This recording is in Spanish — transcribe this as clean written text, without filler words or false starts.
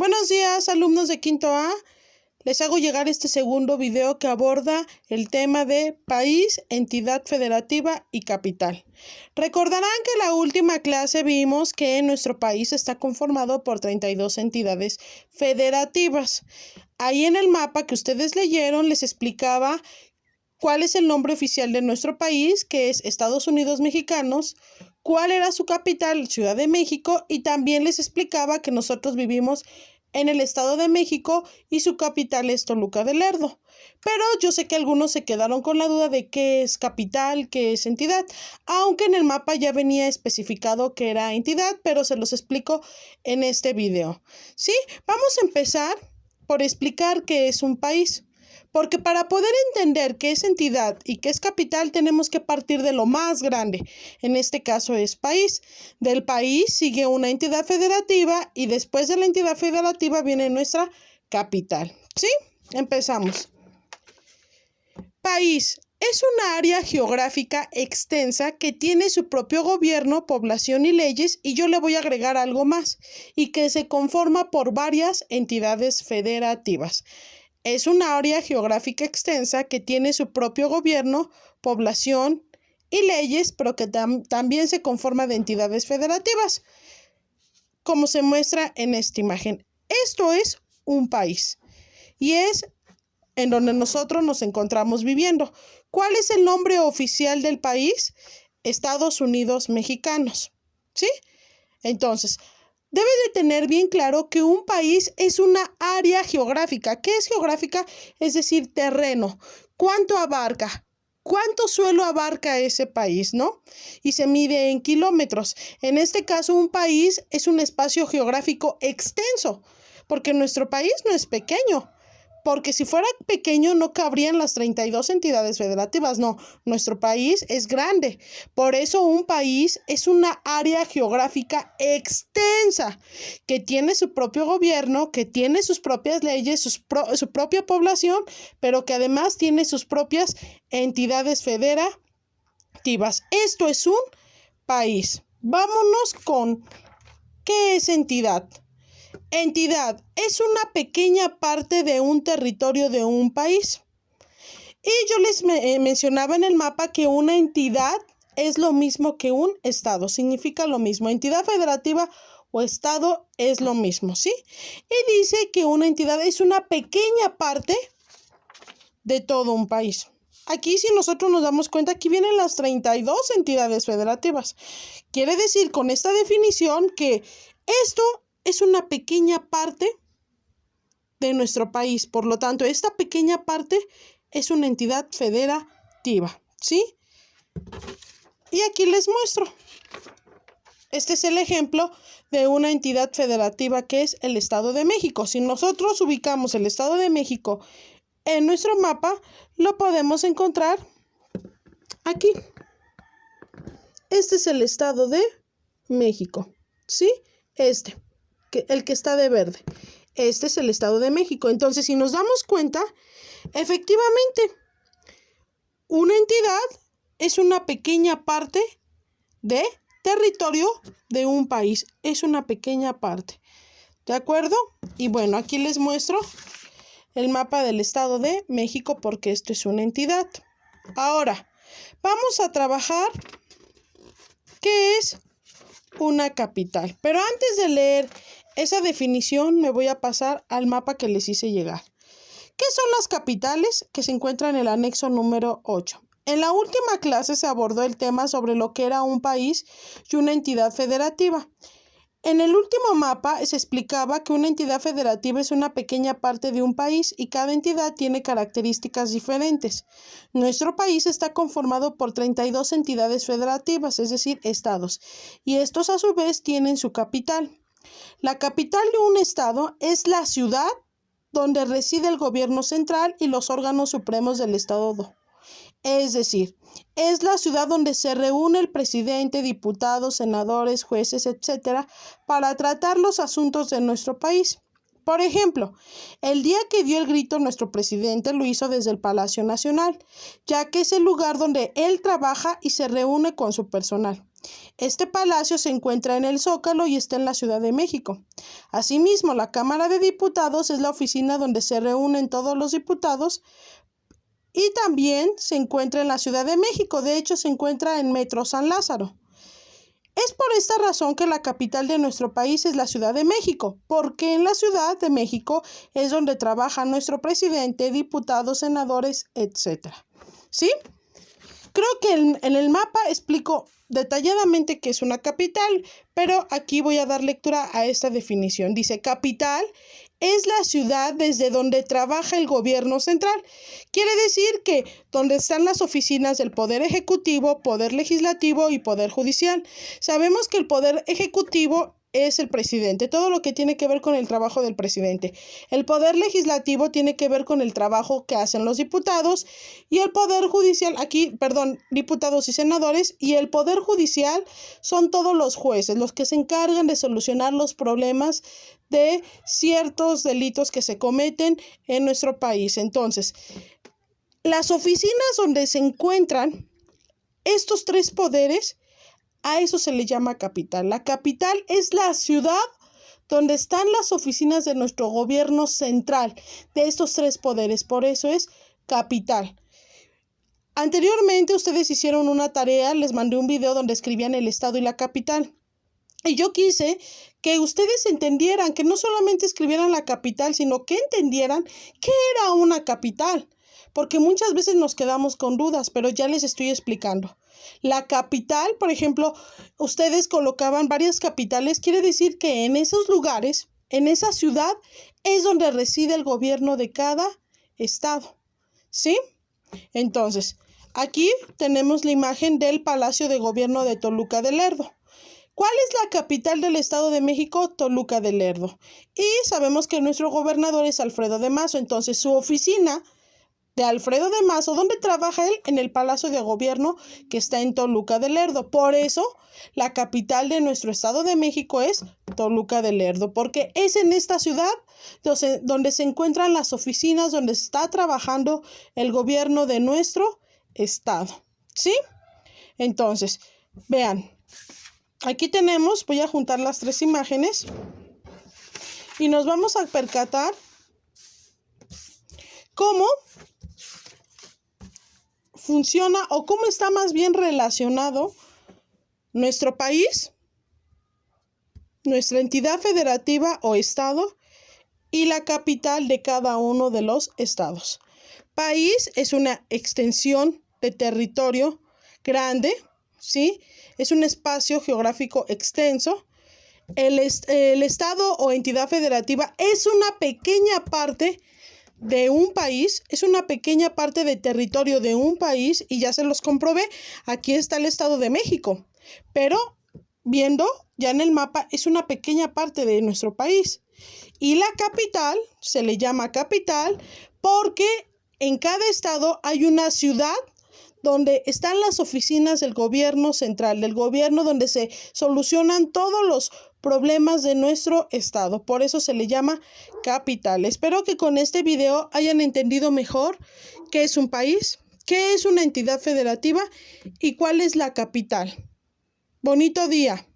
Buenos días, alumnos de quinto A. Les hago llegar este segundo video que aborda el tema de país, entidad federativa y capital. Recordarán que en la última clase vimos que nuestro país está conformado por 32 entidades federativas. Ahí en el mapa que ustedes leyeron les explicaba cuál es el nombre oficial de nuestro país, que es Estados Unidos Mexicanos, cuál era su capital, Ciudad de México, y también les explicaba que nosotros vivimos en el Estado de México y su capital es Toluca del Lerdo. Pero yo sé que algunos se quedaron con la duda de qué es capital, qué es entidad, aunque en el mapa ya venía especificado que era entidad, pero se los explico en este video. ¿Sí? Vamos a empezar por explicar qué es un país. Porque para poder entender qué es entidad y qué es capital tenemos que partir de lo más grande. En este caso es país. Del país sigue una entidad federativa y después de la entidad federativa viene nuestra capital. ¿Sí? Empezamos. País es una área geográfica extensa que tiene su propio gobierno, población y leyes, y yo le voy a agregar algo más, y que se conforma por varias entidades federativas. Es una área geográfica extensa que tiene su propio gobierno, población y leyes, pero que también se conforma de entidades federativas, como se muestra en esta imagen. Esto es un país y es en donde nosotros nos encontramos viviendo. ¿Cuál es el nombre oficial del país? Estados Unidos Mexicanos. ¿Sí? Entonces, debe de tener bien claro que un país es una área geográfica. ¿Qué es geográfica? Es decir, terreno. ¿Cuánto abarca? ¿Cuánto suelo abarca ese país, no? Y se mide en kilómetros. En este caso, un país es un espacio geográfico extenso, porque nuestro país no es pequeño. Porque si fuera pequeño no cabrían las 32 entidades federativas. No, nuestro país es grande. Por eso un país es una área geográfica extensa que tiene su propio gobierno, que tiene sus propias leyes, su propia población, pero que además tiene sus propias entidades federativas. Esto es un país. Vámonos con ¿qué es entidad? Entidad es una pequeña parte de un territorio de un país. Y yo les mencionaba en el mapa que una entidad es lo mismo que un estado, significa lo mismo. Entidad federativa o estado es lo mismo, ¿sí? Y dice que una entidad es una pequeña parte de todo un país. Aquí, si nosotros nos damos cuenta, aquí vienen las 32 entidades federativas. Quiere decir con esta definición que esto es una pequeña parte de nuestro país. Por lo tanto, esta pequeña parte es una entidad federativa, ¿sí? Y aquí les muestro. Este es el ejemplo de una entidad federativa que es el Estado de México. Si nosotros ubicamos el Estado de México en nuestro mapa, lo podemos encontrar aquí. Este es el Estado de México, ¿sí? El que está de verde. Este es el Estado de México. Entonces, si nos damos cuenta, efectivamente, una entidad es una pequeña parte de territorio de un país. Es una pequeña parte. ¿De acuerdo? Y bueno, aquí les muestro el mapa del Estado de México porque esto es una entidad. Ahora, vamos a trabajar qué es una capital. Pero antes de leer esa definición, me voy a pasar al mapa que les hice llegar. ¿Qué son las capitales? Que se encuentran en el anexo número 8. En la última clase se abordó el tema sobre lo que era un país y una entidad federativa. En el último mapa se explicaba que una entidad federativa es una pequeña parte de un país y cada entidad tiene características diferentes. Nuestro país está conformado por 32 entidades federativas, es decir, estados, y estos a su vez tienen su capital. La capital de un estado es la ciudad donde reside el gobierno central y los órganos supremos del estado. Es decir, es la ciudad donde se reúne el presidente, diputados, senadores, jueces, etcétera, para tratar los asuntos de nuestro país. Por ejemplo, el día que dio el grito nuestro presidente lo hizo desde el Palacio Nacional, ya que es el lugar donde él trabaja y se reúne con su personal. Este palacio se encuentra en el Zócalo y está en la Ciudad de México. Asimismo, la Cámara de Diputados es la oficina donde se reúnen todos los diputados y también se encuentra en la Ciudad de México. De hecho, se encuentra en Metro San Lázaro. Es por esta razón que la capital de nuestro país es la Ciudad de México, porque en la Ciudad de México es donde trabaja nuestro presidente, diputados, senadores, etc. ¿Sí? Creo que en el mapa explico detalladamente qué es una capital, pero aquí voy a dar lectura a esta definición. Dice, capital es la ciudad desde donde trabaja el gobierno central. Quiere decir que donde están las oficinas del Poder Ejecutivo, Poder Legislativo y Poder Judicial. Sabemos que el Poder Ejecutivo es el presidente, todo lo que tiene que ver con el trabajo del presidente. El Poder Legislativo tiene que ver con el trabajo que hacen los diputados y el Poder Judicial, diputados y senadores, y el Poder Judicial son todos los jueces, los que se encargan de solucionar los problemas de ciertos delitos que se cometen en nuestro país. Entonces, las oficinas donde se encuentran estos tres poderes, a eso se le llama capital. La capital es la ciudad donde están las oficinas de nuestro gobierno central, de estos tres poderes. Por eso es capital. Anteriormente ustedes hicieron una tarea, les mandé un video donde escribían el estado y la capital. Y yo quise que ustedes entendieran, que no solamente escribieran la capital, sino que entendieran qué era una capital. Porque muchas veces nos quedamos con dudas, pero ya les estoy explicando. La capital, por ejemplo, ustedes colocaban varias capitales, quiere decir que en esos lugares, en esa ciudad, es donde reside el gobierno de cada estado, ¿sí? Entonces, aquí tenemos la imagen del Palacio de Gobierno de Toluca de Lerdo. ¿Cuál es la capital del Estado de México? Toluca de Lerdo. Y sabemos que nuestro gobernador es Alfredo de Mazo, entonces su oficina de Alfredo de Mazo, ¿dónde trabaja él? En el Palacio de Gobierno que está en Toluca de Lerdo. Por eso, la capital de nuestro Estado de México es Toluca de Lerdo, porque es en esta ciudad donde se encuentran las oficinas, donde está trabajando el gobierno de nuestro estado, ¿sí? Entonces, vean, aquí tenemos, voy a juntar las tres imágenes y nos vamos a percatar cómo funciona o cómo está más bien relacionado nuestro país, nuestra entidad federativa o estado y la capital de cada uno de los estados. País es una extensión de territorio grande, ¿sí? Es un espacio geográfico extenso. El estado o entidad federativa es una pequeña parte de un país, es una pequeña parte de territorio de un país y ya se los comprobé, aquí está el Estado de México, pero viendo ya en el mapa es una pequeña parte de nuestro país y la capital se le llama capital porque en cada estado hay una ciudad donde están las oficinas del gobierno central, del gobierno donde se solucionan todos los problemas de nuestro estado. Por eso se le llama capital. Espero que con este video hayan entendido mejor qué es un país, qué es una entidad federativa y cuál es la capital. Bonito día.